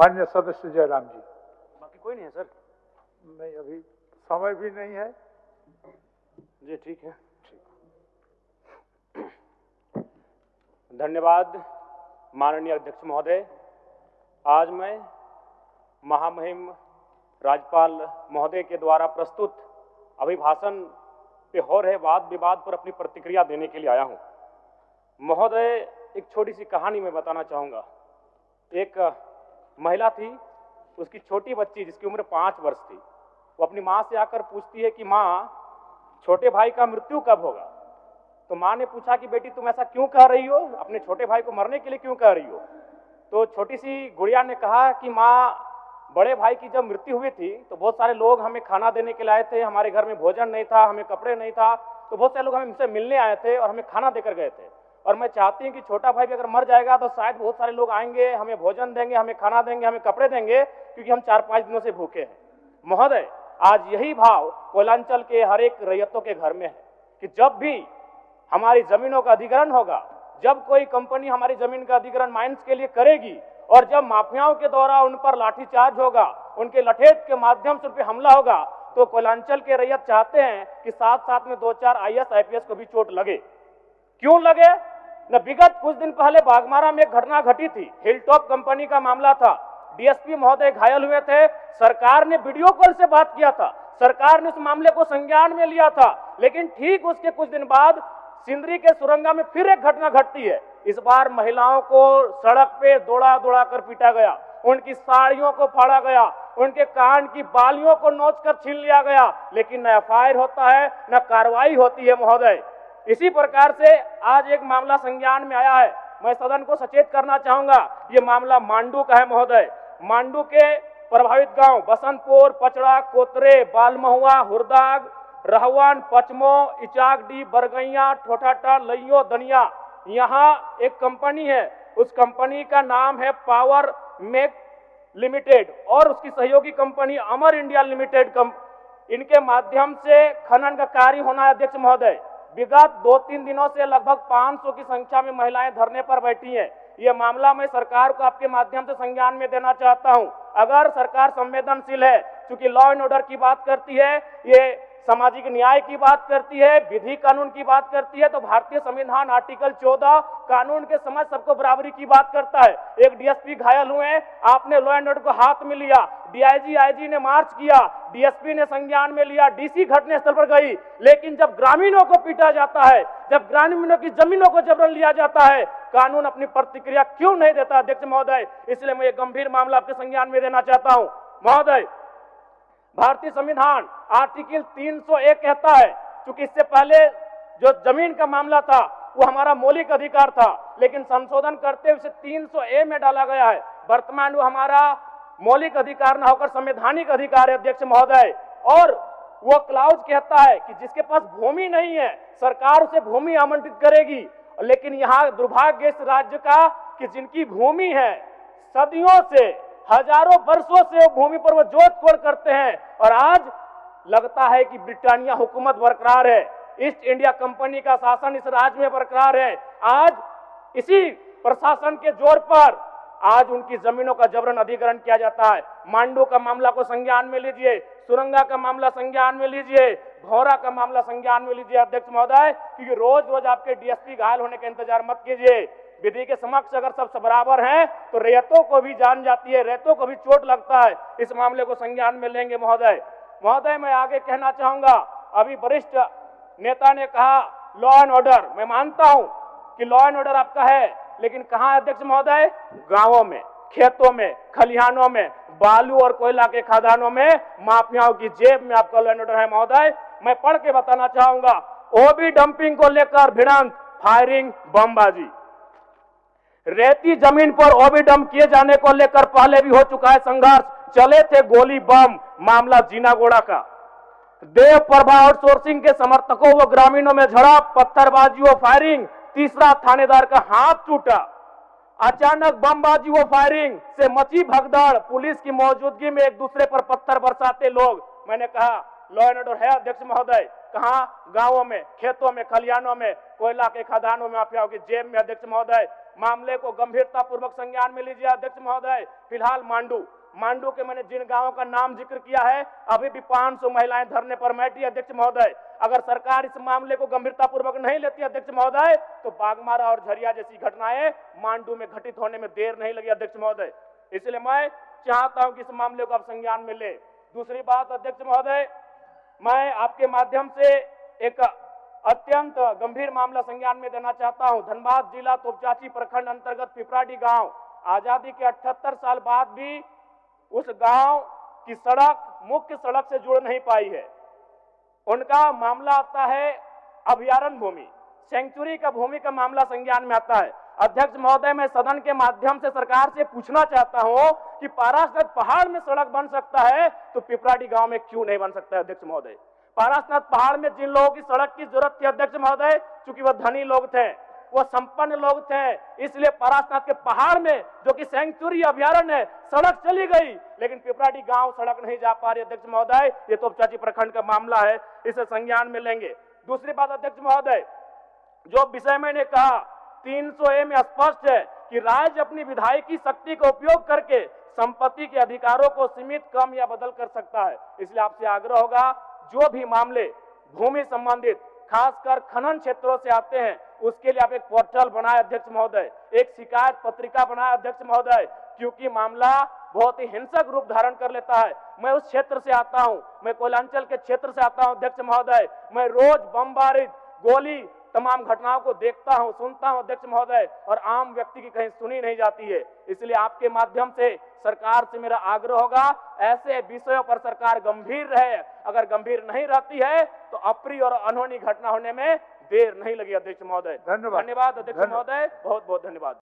माननीय सदस्य जयराम जी। बाकी कोई नहीं है सर? नहीं, अभी समय भी नहीं है जी, ठीक है। धन्यवाद माननीय अध्यक्ष महोदय। आज मैं महामहिम राज्यपाल महोदय के द्वारा प्रस्तुत अभिभाषण पे हो रहे वाद विवाद पर अपनी प्रतिक्रिया देने के लिए आया हूं। महोदय, एक छोटी सी कहानी मैं बताना चाहूँगा। एक महिला थी, उसकी छोटी बच्ची जिसकी उम्र 5 वर्ष थी, वो अपनी माँ से आकर पूछती है कि माँ, छोटे भाई का मृत्यु कब होगा? तो माँ ने पूछा कि बेटी तुम ऐसा क्यों कह रही हो, अपने छोटे भाई को मरने के लिए क्यों कह रही हो? तो छोटी सी गुड़िया ने कहा कि माँ, बड़े भाई की जब मृत्यु हुई थी तो बहुत सारे लोग हमें खाना देने के लिए आए थे, हमारे घर में भोजन नहीं था, हमें कपड़े नहीं था, तो बहुत सारे लोग हमसे मिलने आए थे और हमें खाना देकर गए थे। और मैं चाहती हूँ कि छोटा भाई भी अगर मर जाएगा तो शायद बहुत सारे लोग आएंगे, हमें भोजन देंगे, हमें खाना देंगे, हमें कपड़े देंगे, क्योंकि हम 4-5 दिनों से भूखे हैं। महोदय, आज यही भाव कोयलांचल के हर एक रैयतों के घर में है कि जब भी हमारी जमीनों का अधिग्रहण होगा, जब कोई कंपनी हमारी जमीन का अधिग्रहण माइंस के लिए करेगी और जब माफियाओं के द्वारा उन पर लाठीचार्ज होगा, उनके लठेत के माध्यम से उन पर हमला होगा, तो कोयलांचल के रैयत चाहते हैं कि साथ साथ में 2-4 IAS IPS को भी चोट लगे। क्यों लगे? न विगत कुछ दिन पहले बागमारा में एक घटना घटी थी, हिलटॉप कंपनी का मामला था, DSP महोदय घायल हुए थे, सरकार ने वीडियो कॉल से बात किया था, सरकार ने उस मामले को संज्ञान में लिया था, लेकिन ठीक उसके कुछ दिन बाद सिंदरी के सुरंगा में फिर एक घटना घटती है। इस बार महिलाओं को सड़क पे दौड़ा दौड़ा कर पीटा गया, उनकी साड़ियों को फाड़ा गया, उनके कान की बालियों को नोच कर छीन लिया गया, लेकिन न FIR होता है न कार्रवाई होती है। महोदय, इसी प्रकार से आज एक मामला संज्ञान में आया है। मैं सदन को सचेत करना चाहूंगा, ये मामला मांडू का है। महोदय, मांडू के प्रभावित गांव बसंतपुर, पचड़ा, कोतरे, बालमहुआ, हुरदाग, रहवान, पचमो, इचाकडी, बरगैया, ठोठाटा, लइयो, दनिया, यहाँ एक कंपनी है, उस कंपनी का नाम है पावर मेक लिमिटेड और उसकी सहयोगी कंपनी अमर इंडिया लिमिटेड। इनके माध्यम से खनन का कार्य होना है। अध्यक्ष महोदय, विगत 2-3 दिनों से लगभग 500 की संख्या में महिलाएं धरने पर बैठी हैं। ये मामला मैं सरकार को आपके माध्यम से संज्ञान में देना चाहता हूं। अगर सरकार संवेदनशील है, क्योंकि लॉ एंड ऑर्डर की बात करती है, ये सामाजिक न्याय की बात करती है, विधि कानून की बात करती है, तो भारतीय संविधान आर्टिकल 14 कानून के समझ सबको बराबरी की बात करता है। एक DSP घायल हुए, आपने लॉ एंड ऑर्डर को हाथ में लिया, DIG IG ने मार्च किया, DSP ने संज्ञान में लिया, DC घटनास्थल पर गई, लेकिन जब ग्रामीणों को पीटा जाता है, जब ग्रामीणों की जमीनों को जबरन लिया जाता है, कानून अपनी प्रतिक्रिया क्यों नहीं देता? अध्यक्ष महोदय, इसलिए मैं ये गंभीर मामला आपके संज्ञान में देना चाहता हूं। महोदय, भारतीय संविधान आर्टिकल 301 कहता है, क्योंकि इससे पहले जो जमीन का मामला था वो हमारा मौलिक अधिकार था, लेकिन संशोधन करते हुए इसे 300A में डाला गया है। वर्तमान वो हमारा मौलिक अधिकार न होकर संवैधानिक अधिकार है। अध्यक्ष महोदय, और वो क्लाउज कहता है कि जिसके पास भूमि नहीं है सरकार उसे भूमि आवंटित करेगी, लेकिन यहाँ दुर्भाग्य इस राज्य का कि जिनकी भूमि है, सदियों से, हजारों वर्षों से वो भूमि पर वो जोत कोड़ करते हैं, और आज लगता है कि ब्रिटानिया हुकूमत बरकरार है, ईस्ट इंडिया कंपनी का शासन इस राज्य में बरकरार है। आज इसी प्रशासन के जोर पर आज उनकी जमीनों का जबरन अधिग्रहण किया जाता है। मांडू का मामला को संज्ञान में लीजिए, सुरंगा का मामला संज्ञान में लीजिए, भौरा का मामला संज्ञान में लीजिए। अध्यक्ष महोदय, क्योंकि रोज रोज आपके DSP घायल होने का इंतजार मत कीजिए। विधि के समक्ष अगर सब बराबर हैं तो रैयतों को भी जान जाती है, रैयतों को भी चोट लगता है। इस मामले को संज्ञान में लेंगे। महोदय, मैं आगे कहना चाहूंगा, अभी वरिष्ठ नेता ने कहा लॉ एंड ऑर्डर, मैं मानता हूं कि लॉ एंड ऑर्डर आपका है, लेकिन कहां है अध्यक्ष महोदय? गांवों में, खेतों में, खलिहानों में, बालू और कोयला के खदानों में, माफियाओं की जेब में आपका लॉ एंड ऑर्डर है। महोदय, मैं पढ़ के बताना चाहूंगा, OB डंपिंग को लेकर भिड़ंत, फायरिंग, बमबाजी, रेती जमीन पर OB डंप किए जाने को लेकर पहले भी हो चुका है संघर्ष, चले थे गोली बम, मामला जीनागोड़ा का। देव प्रभा आउटसोर्सिंग के समर्थकों व ग्रामीणों में झड़प, पत्थरबाजी व फायरिंग, तीसरा थानेदार का हाथ टूटा। अचानक बमबाजी व फायरिंग से मची भगदड़, पुलिस की मौजूदगी में एक दूसरे पर पत्थर बरसाते लोग। मैंने कहा लॉ एंड ऑर्डर है अध्यक्ष महोदय, कहां? गांवों में, खेतों में, खलिहानों में, कोयला के खदानों में, माफियाओं की जेब में। अध्यक्ष महोदय, मामले को गंभीरता पूर्वक संज्ञान में लीजिए अध्यक्ष महोदय। फिलहाल मांडू के मैंने जिन गांवों का नाम जिक्र किया है, अभी भी 500 महिलाएं धरने पर बैठी अध्यक्ष महोदय। अगर सरकार इस मामले को गंभीरता पूर्वक नहीं लेती अध्यक्ष महोदय, तो बागमारा और झरिया जैसी घटनाएं मांडू में घटित होने में देर नहीं लगी अध्यक्ष महोदय। इसलिए मैं चाहता हूं कि इस मामले को आप संज्ञान में ले। दूसरी बात अध्यक्ष महोदय, मैं आपके माध्यम से एक अत्यंत गंभीर मामला संज्ञान में देना चाहता हूं। धनबाद जिला तोपचाची प्रखंड अंतर्गत पिपराडी गांव, आजादी के 78 साल बाद भी उस गांव की सड़क मुख्य सड़क से जुड़ नहीं पाई है। उनका मामला आता है अभयारण्य भूमि, सेंचुरी का भूमि का मामला संज्ञान में आता है। अध्यक्ष महोदय, मैं सदन के माध्यम से सरकार से पूछना चाहता हूं कि पारसनाथ पहाड़ में सड़क बन सकता है तो पिपराडी गांव में क्यों नहीं बन सकता है अध्यक्ष महोदय। पारसनाथ पहाड़ में जिन लोगों की सड़क की जरूरत थी अध्यक्ष महोदय, चूंकि वह धनी लोग थे, वो संपन्न लोग थे, इसलिए पारसनाथ के पहाड़ में जो कि सेंचुरी अभयारण्य है, सड़क चली गई, लेकिन पिपराडी गांव सड़क नहीं जा पा रही अध्यक्ष महोदय। ये तोपचाची प्रखंड का मामला है, इसे संज्ञान में लेंगे। दूसरी बात अध्यक्ष महोदय, जो विषय मैंने कहा 300A में स्पष्ट है कि राज्य अपनी विधायकी शक्ति का उपयोग करके संपत्ति के अधिकारों को सीमित, कम या बदल कर सकता है। इसलिए आपसे आग्रह होगा, जो भी मामले भूमि संबंधित खासकर खनन क्षेत्रों से आते हैं, उसके लिए आप एक पोर्टल बनाए अध्यक्ष महोदय, एक शिकायत पत्रिका बनाए अध्यक्ष महोदय, क्योंकि मामला बहुत ही हिंसक रूप धारण कर लेता है। मैं उस क्षेत्र से आता हूं, मैं कोयलांचल के क्षेत्र से आता हूं अध्यक्ष महोदय। मैं रोज बमबारी, गोली, तमाम घटनाओं को देखता हूं, सुनता हूं अध्यक्ष महोदय, और आम व्यक्ति की कहीं सुनी नहीं जाती है। इसलिए आपके माध्यम से सरकार से मेरा आग्रह होगा, ऐसे विषयों पर सरकार गंभीर रहे। अगर गंभीर नहीं रहती है तो अप्रिय और अनहोनी घटना होने में देर नहीं लगी अध्यक्ष महोदय। धन्यवाद अध्यक्ष महोदय, बहुत बहुत धन्यवाद।